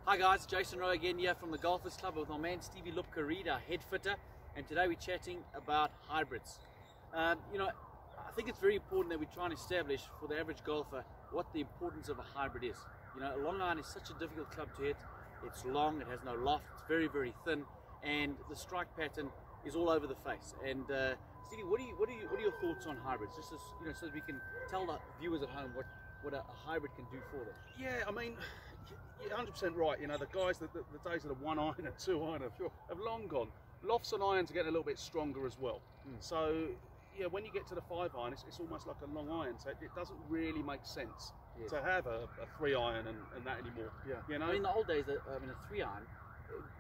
Hi guys, Jason Rowe again here from the Golfers Club with my man Stevie Lupka-Reid, head fitter, and today we're chatting about hybrids. I think it's very important that we try and establish for the average golfer what the importance of a hybrid is. A long iron is such a difficult club to hit. It's long, it has no loft, it's very, very thin, and the strike pattern is all over the face. And Stevie, what are your thoughts on hybrids? Just as, so that we can tell the viewers at home what a hybrid can do for them. Yeah, I mean, you're 100% right. The guys, the days of the 1 iron and 2 iron have long gone. Lofts and irons are getting a little bit stronger as well. So, yeah, when you get to the 5 iron, it's almost like a long iron. So it doesn't really make sense to have a 3 iron and that anymore. Yeah. In the old days, a 3 iron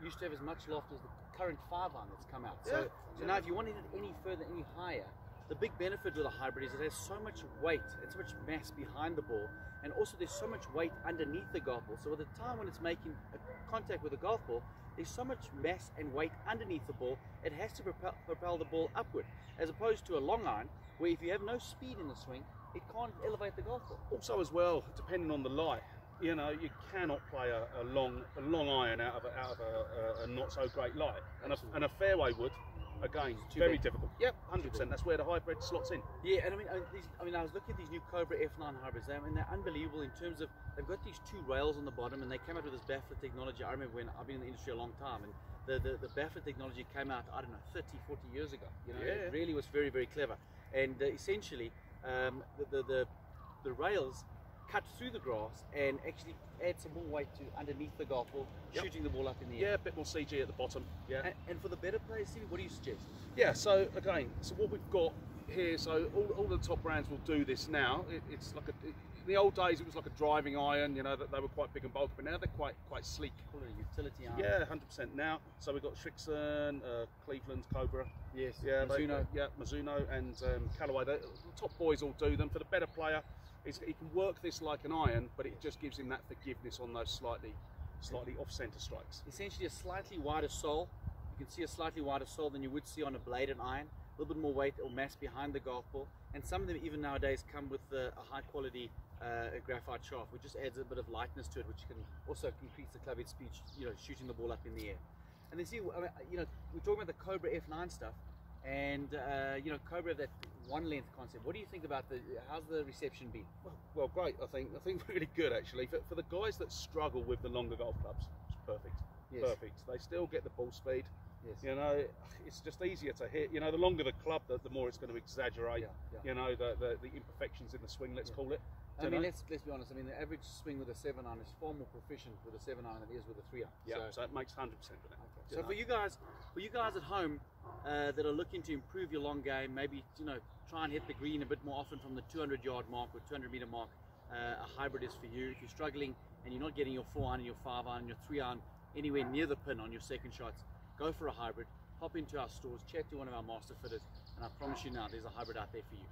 used to have as much loft as the current 5 iron that's come out. So now if you want to hit it any further, any higher, the big benefit with a hybrid is it has so much weight and so much mass behind the ball, and also there's so much weight underneath the golf ball. So at the time when it's making a contact with the golf ball, there's so much mass and weight underneath the ball, it has to propel the ball upward, as opposed to a long iron, where if you have no speed in the swing, it can't elevate the golf ball. Also as well, depending on the light, you cannot play a long iron out of a not so great light, and a fairway wood. Again, very difficult. Yep, 100%. That's where the hybrid slots in. Yeah, and I was looking at these new Cobra F9 hybrids. They're unbelievable in terms of they've got these 2 rails on the bottom, and they came out with this baffler technology. I remember when I've been in the industry a long time, and the baffler technology came out, I don't know, 30, 40 years ago. It really was very, very clever. And essentially, the rails cut through the grass and actually add some more weight to underneath the golf ball, shooting the ball up in the air. Yeah, a bit more CG at the bottom. Yeah. And for the better players, Stevie, what do you suggest? Yeah, so again, what we've got here, so all the top brands will do this now. It's like in the old days it was like a driving iron, that they were quite big and bulky, but now they're quite sleek. Call it a utility iron. Yeah, 100% now. So we've got Srixon, Cleveland, Cobra. Yes, yeah, Mizuno. Mizuno and Callaway. The top boys all do them. For the better player, he can work this like an iron, but it just gives him that forgiveness on those slightly off-centre strikes. Essentially a slightly wider sole. You can see a slightly wider sole than you would see on a bladed iron. A little bit more weight or mass behind the golf ball. And some of them even nowadays come with a high-quality graphite shaft, which just adds a bit of lightness to it, which can also increase the club head speed, shooting the ball up in the air. And then see, we're talking about the Cobra F9 stuff, and Cobra, that one length concept. What do you think about how's the reception been? Well, great. I think really good actually. For the guys that struggle with the longer golf clubs, it's perfect. Yes. Perfect. They still get the ball speed. Yes. It's just easier to hit. The longer the club, the more it's going to exaggerate. The imperfections in the swing. Let's call it. Let's be honest. The average swing with a 7 iron is far more proficient with a 7 iron than it is with a 3 iron. Yeah. So it makes 100% with that. Okay. So for you guys at home that are looking to improve your long game, maybe try and hit the green a bit more often from the 200-yard mark or 200-meter mark, a hybrid is for you. If you're struggling and you're not getting your 4 iron, your 5 iron, your 3 iron anywhere near the pin on your second shots, go for a hybrid. Hop into our stores, chat to one of our master fitters, and I promise you now, there's a hybrid out there for you.